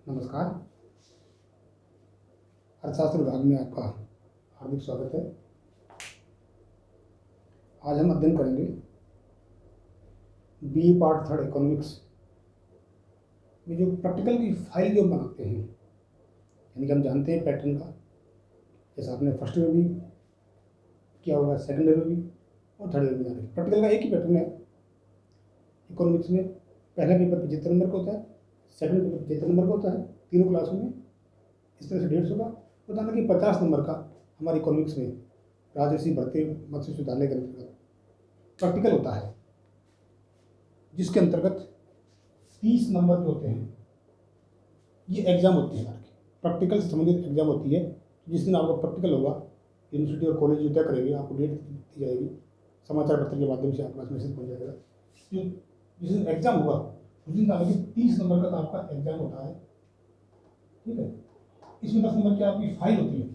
नमस्कार। अर्थशास्त्र विभाग में आपका हार्दिक स्वागत है। आज हम अध्ययन करेंगे बीए पार्ट थर्ड इकोनॉमिक्स में जो प्रैक्टिकल की फाइल जो बनाते हैं, यानी कि हम जानते हैं पैटर्न का, जैसा आपने फर्स्ट ईयर में भी किया होगा, सेकंड ईयर में भी और थर्ड ईयर में जाने प्रैक्टिकल का एक ही पैटर्न है। इकोनॉमिक्स में पहला पेपर 75 नंबर का होता है, सेकंड पेपर 75 नंबर का होता है, तीनों क्लासों में इस तरह से 150 का होता है कि 50 नंबर का हमारे इकोनॉमिक्स में राजर्षि भर्तृ मत्स्य विश्वविद्यालय के अंतर्गत प्रैक्टिकल होता है, जिसके अंतर्गत 30 नंबर जो होते हैं ये एग्जाम होती है। हमारे प्रैक्टिकल से संबंधित एग्जाम होती है। जिस दिन आपका प्रैक्टिकल होगा, यूनिवर्सिटी और कॉलेज जो तय करेंगे, आपको डेट दी जाएगी, समाचार पत्र के माध्यम से आपके पास मैसेज पहुँच जाएगा। जिस दिन एग्जाम होगा उस दिन आपकी 30 नंबर का आपका एग्जाम होता है, ठीक है। इसमें 10 नंबर की आपकी फाइल होती है।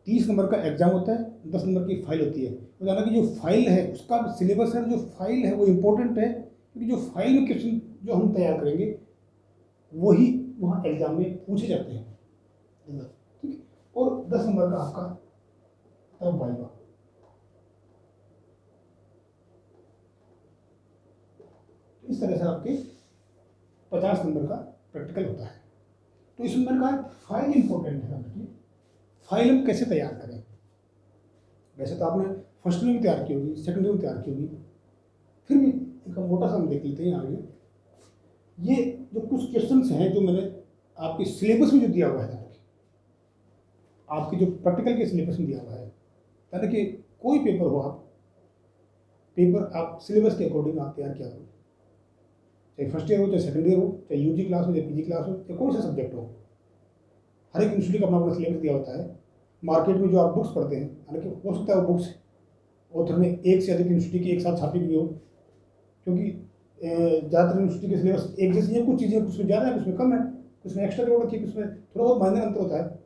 30 नंबर का एग्जाम होता है, 10 नंबर की फाइल होती है। तो जाना कि जो फाइल है उसका सिलेबस है, जो फाइल है वो इम्पोर्टेंट है, क्योंकि जो फाइल में क्वेश्चन जो हम तैयार करेंगे वही वहाँ एग्जाम में पूछे जाते हैं, ठीक है। और 10 नंबर का आपका तब वाइवा। इस तरह से आपके 50 नंबर का प्रैक्टिकल होता है। तो इसमें मैंने कहा फाइल इंपॉर्टेंट है आपकी। फाइल हम कैसे तैयार करें? वैसे तो आपने फर्स्ट में भी तैयार की होगी, सेकंड में भी तैयार की होगी, फिर भी एक मोटा सा हम देख लेते हैं आगे। ये जो कुछ क्वेश्चंस हैं जो मैंने आपके सिलेबस में जो दिया हुआ है, आपके जो प्रैक्टिकल के सिलेबस में दिया हुआ है, यानी कि कोई पेपर हो, आप सिलेबस के अकॉर्डिंग आप तैयार किया करो। चाहे फर्स्ट ईयर हो, चाहे सेकंड ईयर हो, चाहे यूजी क्लास हो, चाहे पीजी क्लास हो, चाहे कोई सा सब्जेक्ट हो, हर एक इंस्टीट्यूट का अपना अपना सिलेबस दिया होता है। मार्केट में जो आप बुक्स पढ़ते हैं, हालांकि हो सकता है वो बुक्स ऑथर ने एक से अधिक यूनिवर्सिटी की एक साथ छापी भी हो, क्योंकि ज़्यादातर यूनिवर्सिटी के सिलेबस एक जैसी है। कुछ चीज़ें कुछ में ज़्यादा है, कुछ में कम है, कुछ में एक्स्ट्रा जोड़ रखी है, कुछ में थोड़ा बहुत माइनर अंतर होता है।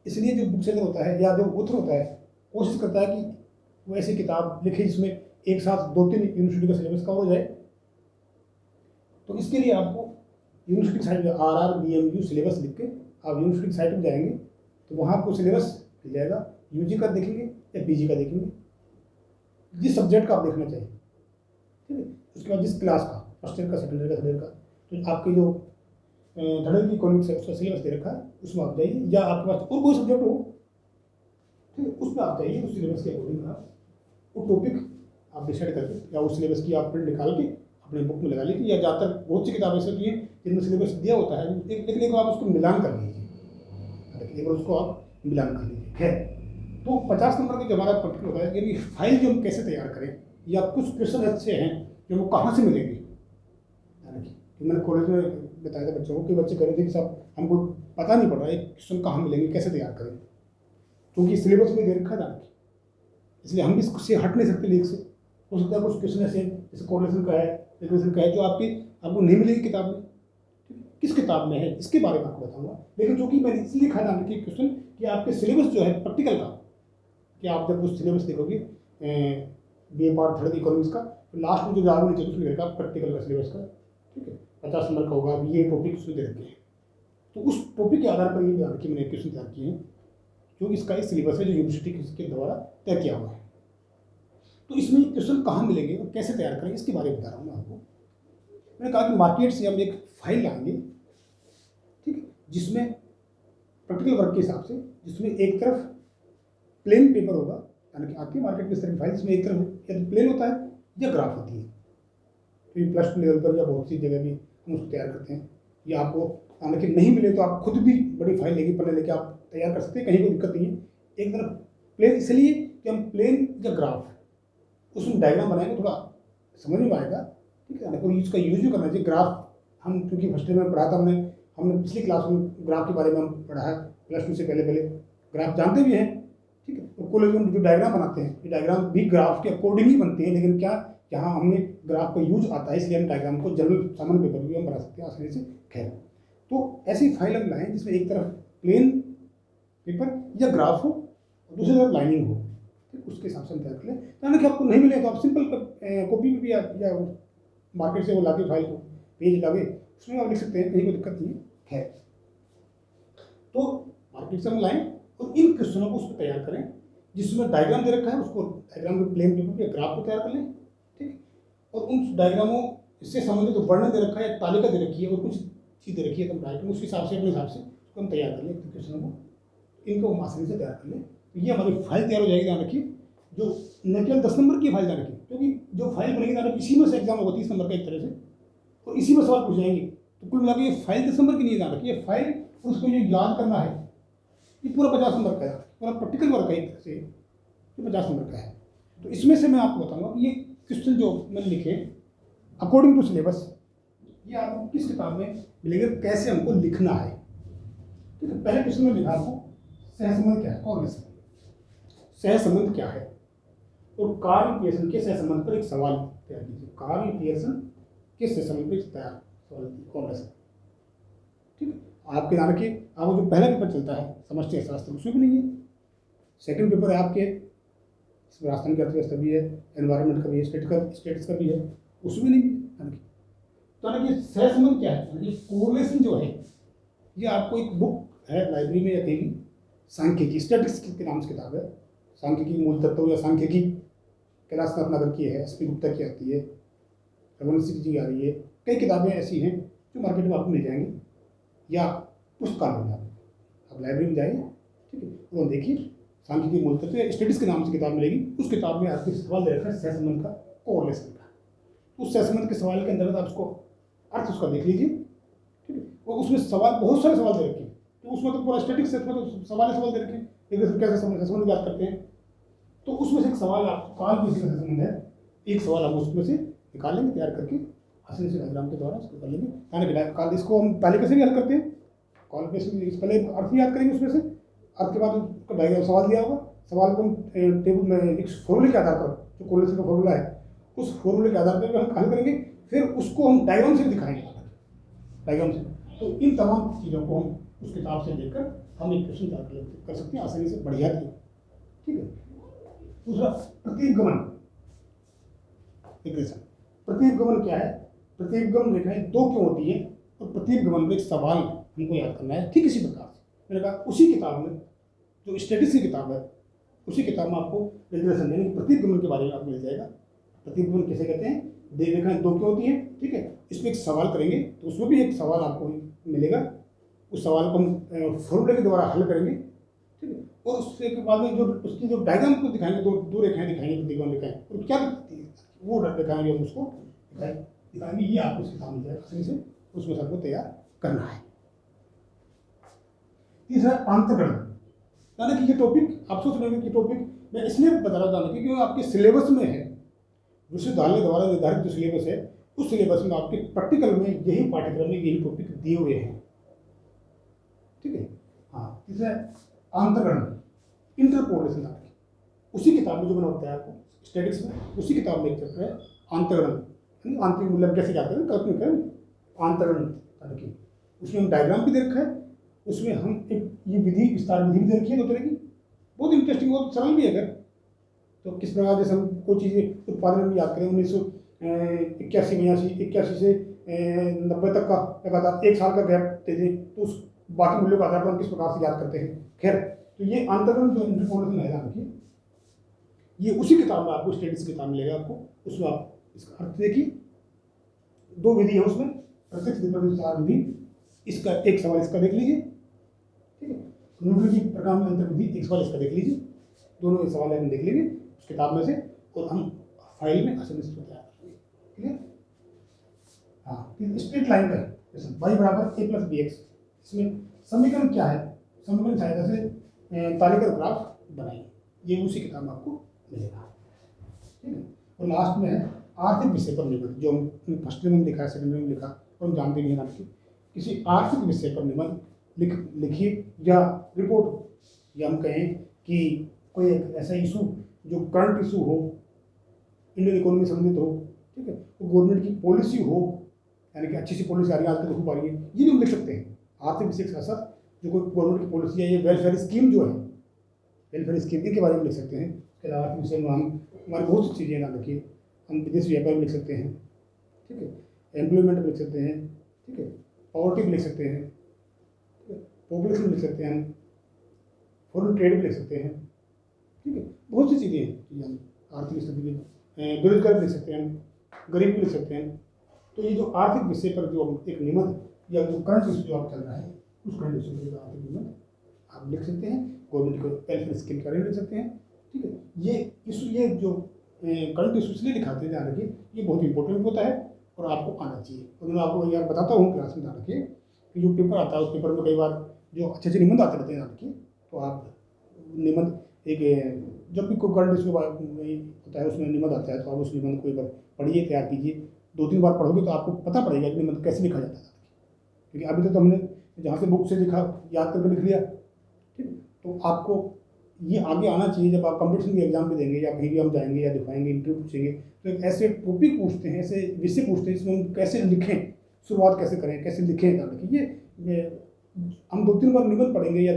इसलिए जो बुक सेलर होता है या जो ऑथर होता है कोशिश करता है कि वो ऐसी किताब लिखे जिसमें एक साथ 2-3 यूनिवर्सिटी का सिलेबस कवर हो जाए। तो इसके लिए आपको यूनिवर्सिटी साइट में RRBMU सिलेबस लिख के आप यूनिवर्सिटी की साइट में जाएंगे तो वहाँ आपको सिलेबस मिल जाएगा। यूजी का देखेंगे या पीजी का देखेंगे, जिस सब्जेक्ट का आप देखना चाहिए, ठीक है। उसके बाद जिस क्लास का, फर्स्ट ईयर का, सेकंड ईयर का, थर्ड ईयर का, तो आपके जो थर्ड ईयर की इकोनॉमिक्स है उसका सिलेबस दे रखा है, उसमें आप जाइए। या आपके पास और कोई सब्जेक्ट हो, ठीक है, उसमें आप जाइए। उस सिलेबस के अकॉर्डिंग आप वो टॉपिक आप डिसाइड करके या उस सिलेबस की आप प्रिंट निकाल के अपने बुक में लगा लीजिए। या ज़्यादातर बहुत सी किताबें ऐसी होती हैं जिनमें सिलेबस दिया होता है, लेकिन एक बार आप उसको मिलान कर लीजिए, एक बार उसको आप मिलान कर लीजिए, है। तो 50 नंबर का जो हमारा प्रैक्टिकल होता है, यानी फाइल जो हम कैसे तैयार करें, या कुछ क्वेश्चन ऐसे हैं जो वो कहाँ से मिलेंगे। कि मैंने कॉलेज में बताया था बच्चों को कि बच्चे कह रहे थे कि साहब हमको पता नहीं पड़ रहा है क्वेश्चन कहाँ मिलेंगे, कैसे तैयार करें, क्योंकि सिलेबस में दे रखा था, इसलिए हम भी इससे हट नहीं सकते लीक से। हो सकता है कुछ क्वेश्चन ऐसे जैसे कोरिलेशन का है, रिग्रेशन का है, जो आपको नहीं मिलेगी किताब में। किस किताब में है इसके बारे में आपको बताऊंगा, लेकिन जो कि मैंने इसलिए लिखा था कि क्वेश्चन कि आपके सिलेबस जो है प्रैक्टिकल का, कि आप जब उस सिलेबस देखोगे बीए पार्ट थर्ड इकोनॉमिक्स का, तो लास्ट में जो आगे नीचे उसमें लिखा प्रैक्टिकल का सिलेबस का, ठीक है, 50 नंबर का होगा। ये टॉपिक उसमें दे रखे हैं, तो उस टॉपिक के आधार पर ये ध्यान रखिए मैंने क्वेश्चन तैयार किए हैं, जो इसका एक सिलेबस है जो यूनिवर्सिटी के द्वारा तय किया हुआ है। तो इसमें क्वेश्चन कहाँ मिलेंगे और कैसे तैयार करेंगे इसके बारे में बता रहा हूँ मैं आपको। मैंने कहा कि मार्केट से हम एक फाइल लाएंगे, ठीक है, जिसमें प्रैक्टिकल वर्क के हिसाब से, जिसमें एक तरफ प्लेन पेपर होगा, यानी कि आपकी मार्केट में इस तरह की फाइल जिसमें एक तरफ या तो प्लेन होता है या ग्राफ होती है। तो ये प्लस टू लेवल पर या बहुत सी जगह भी हम उसको तैयार करते हैं। या आपको हालांकि नहीं मिले तो आप खुद भी बड़ी फाइल लेके पढ़ने लेके आप तैयार कर सकते हैं, कहीं कोई दिक्कत नहीं है। एक तरफ प्लेन इसलिए कि हम प्लेन या ग्राफ उसमें डायग्राम बनाएंगे, थोड़ा समझ में आएगा, ठीक है। और इसका यूज भी करना चाहिए। ग्राफ हम क्योंकि फर्स्ट ईयर में पढ़ा था, हमने पिछली क्लास में ग्राफ के बारे में हम पढ़ा है, प्लस टू से पहले ग्राफ जानते भी हैं, ठीक है। तो कॉलेज में जो डायग्राम बनाते हैं, ये डायग्राम भी ग्राफ के अकॉर्डिंग ही बनते हैं, लेकिन क्या यहाँ हमने ग्राफ का यूज आता है, इसलिए हम डायग्राम को जनरल सामान्य पेपर भी हम बना सकते हैं आसानी से। खैर, तो ऐसी फाइल हम लाएँ जिसमें एक तरफ प्लेन पेपर या ग्राफ हो और दूसरी तरफ लाइनिंग हो, ठीक, उसके हिसाब से हम तैयार कर लें। यानी कि आपको नहीं मिले तो आप सिंपल कॉपी में भी या मार्केट से वो लाके फाइल को पेज लाके उसमें आप लिख सकते हैं, कहीं कोई दिक्कत नहीं है। खैर, तो मार्केट से हम लाएं और इन क्वेश्चनों को उस पर तैयार करें जिसमें डायग्राम दे रखा है, उसको डायग्राम के प्लेन पेपर पे ग्राफ को तैयार कर लें, ठीक। और उन डायग्रामों से संबंधित जो वर्णन दे रखा है, तालिका दे रखी है और कुछ चीज़ दे रखी है, तो हम राइट में उसके हिसाब से, अपने हिसाब से उसको हम तैयार कर लें क्वेश्चनों को, इनको हम आसानी से तैयार कर लें। तो ये हमारी फाइल तैयार हो जाएगी। ध्यान रखिए, जो न केवल 10 नंबर की फाइल ध्यान रखिए, क्योंकि जो फाइल बनेगी ध्यान रखिए, इसी में से एग्जाम होगा 30 नंबर का एक तरह से, और इसी में सवाल पूछ जाएंगे। तो कुल मिलाकर ये फाइल 10 नंबर की नहीं, ध्यान रखिए, फाइल उसको जो याद करना है ये पूरा 50 नंबर का है, पूरा प्रैक्टिकल वर्क है एक तरह से, जो 50 नंबर का है। तो इसमें से मैं आपको बताऊंगा कि ये क्वेश्चन जो मैंने लिखे अकॉर्डिंग टू सिलेबस, ये आपको किस किताब में मिलेगा, कैसे हमको लिखना है, ठीक है। पहले क्वेश्चन में लिखा आपको सहसंबंध क्या है, और सहसंबंध क्या है, और कार्ल पियर्सन के सहसंबंध पर एक सवाल तैयार कीजिए। कार्ल पियर्सन के सहसंबंध पर एक सवाल कॉन्ग्रेस, ठीक है। आपके ध्यान रखिए, आपको जो पहला पेपर चलता है समष्टि अर्थशास्त्र, उसमें भी नहीं है। सेकंड पेपर है आपके, इसमें राजस्थान की अर्थव्यवस्था भी है, एनवायरनमेंट का भी है, स्टेट्स का भी है, उसमें नहीं है। तो हालांकि सहसंबंध क्या है, कोरिलेशन जो है, ये आपको एक बुक है लाइब्रेरी में या कहीं भी, सांख्यिकी स्टैटिस्टिक्स के नाम से किताब है, सांख्यिकी मूल तत्व या सांख्यिकी, कैलाश नगर की है, एस पी गुप्ता की आती है, रघुवंशी जी आ रही है, कई किताबें ऐसी हैं जो मार्केट में आपको मिल जाएंगी, या पुस्तकालय में आप लाइब्रेरी में जाइए, ठीक है, और देखिए सांख्यिकी मूल तत्व या स्टैटिस्टिक्स के नाम से किताब मिलेगी। उस किताब में आपको सवाल दे रखा है सहसंबंध का, कोरिलेशन का। उस सहसंबंध के सवाल के अंतर्गत आप उसको अर्थ उसका देख लीजिए, ठीक है। और उसमें सवाल, बहुत सारे सवाल दे रखे हैं, तो उसमें तो पूरा स्टैटिक्स में तो सवाल दे रखे हैं, एक कैसे सहसंबंध याद करते हैं। तो उसमें से एक सवाल आप काल भी सहसंबंध है, एक सवाल हम उसमें से निकाल लेंगे तैयार करके, आसानी से डायग्राम के द्वारा उसको कर लेंगे। यानी काल इसको हम पहले कैसे भी हल करते हैं, कॉल पे पहले अर्थ याद करेंगे, उसमें से अर्थ के बाद उसका डायग्राम सवाल दिया होगा, सवाल को हम टेबल में एक फॉर्मूले के आधार पर, जो कोरिलेशन का फॉर्मूला है, उस फॉर्मूले के आधार पर हम हल करेंगे, फिर उसको हम डायग्राम से दिखाएंगे, डायग्राम से। तो इन तमाम चीज़ों को हम उस किताब से देखकर हम एक क्वेश्चन तैयार कर सकते हैं आसानी से, बढ़िया थी, ठीक है। दूसरा प्रतीपगमन रिग्रेशन। प्रतीपगमन क्या है, प्रतीपगमन रेखाएं दो क्यों होती है, और प्रतीपगमन में एक सवाल हमको याद करना है, ठीक इसी प्रकार से मैंने कहा उसी किताब में, जो स्टैटिस्टिक्स की किताब है, उसी किताब में आपको रिग्रेशन यानी प्रतीपगमन के बारे में आपको मिल जाएगा। प्रतीपगमन किसे कहते हैं, रेखाएं दो क्यों होती हैं, ठीक है। इसमें एक सवाल करेंगे तो उसमें भी एक सवाल आपको मिलेगा, उस सवाल को हम फॉर्मूले के द्वारा हल करेंगे, ठीक है। और उसके बाद में जो उसकी जो डायग्राम को दिखाएंगे, दो रेखाएं दिखाएंगे, प्रतिगमन रेखाएं, और क्या दिखती है वो दिखाएंगे, हम उसको दिखाएंगे, ये आपको उसके सामने जाएगा आसानी से, उसमें सबको तैयार करना है। तीसरा अंतर्गण, यानी कि ये टॉपिक आप सोच रहे हैं कि टॉपिक मैं इसलिए बता रहा था क्योंकि आपके सिलेबस में है, विश्वविद्यालय द्वारा निर्धारित जो सिलेबस है, उस सिलेबस में आपके प्रैक्टिकल में यही पाठ्यक्रम में यही टॉपिक दिए हुए हैं, ठीक है। हाँ, तीसरा अंतर्गण, इंटरपोलेशन, आपकी उसी किताब में जो मैंने बताया आपको स्टैटिक्स में, उसी किताब में एक चैप्टर है अंतर्गण, आंतरिक मूल्य कैसे क्या करें, कल्पना करें अंतर्गण, ताकि उसमें हम डायग्राम भी दे रखा है, उसमें हम एक ये विधि, विस्तार विधि भी दे रखी है दो तरह की, बहुत इंटरेस्टिंग, बहुत सरल भी है। अगर तो किस प्रकार जैसे हम कोई चीज़ें उत्पादन में याद करें, 1981 से 90 तक का लगातार एक साल का गैप दे दें, तो उस बाकी मूल्यों का आधार पर हम किस प्रकार से याद करते हैं। खैर, तो ये अंतर्गण जो इंटरपोलेशन है, ध्यान रखिए, ये उसी किताब में आपको स्टैटिस्टिक्स किताब मिलेगा आपको, उसमें आप इसका अर्थ देखिए, दो विधि है उसमें, प्रत्यक्ष विचार विधि, इसका एक सवाल इसका देख लीजिए, ठीक है। न्यूटन की प्रकार में अंतर विधि, एक सवाल इसका देख लीजिए, दोनों सवाल हम देख लेंगे उस किताब में से, और हम फाइल में आसानी से तैयार करेंगे, ठीक है। हाँ, स्ट्रेट लाइन का है, वाई बराबर ए प्लस बी एक्स, इसमें समीकरण क्या है, समीकरण सहायता से तालिका ग्राफ बनाइए, ये उसी किताब में आपको मिलेगा, ठीक है। और लास्ट में है आर्थिक विषय पर निबंध, जो हम फर्स्ट में लिखा है, सेकंड में लिखा, और हम जानते नहीं हैं किसी आर्थिक विषय पर निबंध लिखिए, या रिपोर्ट, या हम कहें कि कोई एक ऐसा इशू जो करंट इशू हो, इंडियन इकोनॉमी से संबंधित हो, ठीक है, तो गवर्नमेंट की पॉलिसी हो, यानी कि अच्छी सी पॉलिसी आ रही है आजकल देखो पा रही है, ये भी हम लिख सकते हैं। आर्थिक विषय के साथ साथ जो कोई गवर्नमेंट की पॉलिसी है, ये वेलफेयर स्कीम जो है, वेलफेयर स्कीम इनके बारे में लिख सकते हैं। इसके अलावा आर्थिक विषय में हम हमारी बहुत सी चीज़ें ना रखिए, हम विदेश व्यापार में लिख सकते हैं, ठीक है, एम्प्लॉयमेंट में लिख सकते हैं, ठीक है, पॉवर्टी भी लिख सकते हैं, ठीक है, पॉपुलेशन लिख सकते हैं, फॉरेन ट्रेड भी लिख सकते हैं, ठीक है, बहुत सी चीज़ें हैं हम आर्थिक स्थिति की, बेरोजगार भी लिख सकते हैं, गरीब भी लिख सकते हैं। तो ये जो आर्थिक विषय पर जो एक निबंध या जो करंट इशू जो आप चल रहा है उस करंट इशू पर आर्थिक निबंध आप लिख सकते हैं, गवर्नमेंट को वेलफेयर स्कीम के बारे में लिख सकते हैं, ठीक है। ये इशू, ये जो करंट इशू इसलिए दिखाते हैं, ध्यान रखिए, ये बहुत इंपॉर्टेंट होता है और आपको आना चाहिए। और मैं आपको यार बताता हूँ क्लास में, ध्यान रखिए कि जो पेपर आता है उस पेपर में कई बार जो अच्छे अच्छे निबंध आते रहते हैं, ध्यान रखिए। तो आप निबंध जब भी कोई करंट इशू होता है उसमें निबंध आता है तो आप उस निबंध को एक बार पढ़िए, तैयार कीजिए। 2-3 बार पढ़ोगे तो आपको पता पड़ेगा कि निबंध कैसे लिखा जाता है, क्योंकि अभी तक तो हमने जहाँ से बुक से लिखा, याद करके लिख लिया, ठीक। तो आपको ये आगे आना चाहिए, जब आप कंपटीशन के एग्जाम भी देंगे या कहीं भी हम जाएंगे या दिखाएंगे, इंटरव्यू पूछेंगे, तो एक ऐसे टॉपिक पूछते हैं, ऐसे विषय पूछते हैं जिसमें हम कैसे लिखें, शुरुआत कैसे करें, कैसे लिखें, ये हम 2-3 बार निबंध पढ़ेंगे या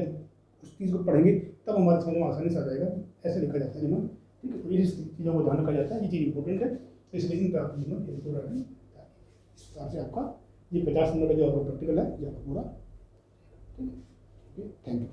उस चीज़ को पढ़ेंगे तब हमारे समझ में आसानी से आ जाएगा ऐसे लिखा जाता है निबंध, ठीक है। तो ये चीज़ों को ध्यान रखा जाता है, ये चीज़ इंपॉर्टेंट है, तो इसलिए इन पर आप निबंध इस प्रकार से आपका ये 50 नंबर का जो आपका प्रैक्टिकल है ये आपका पूरा, ठीक है। Thank you.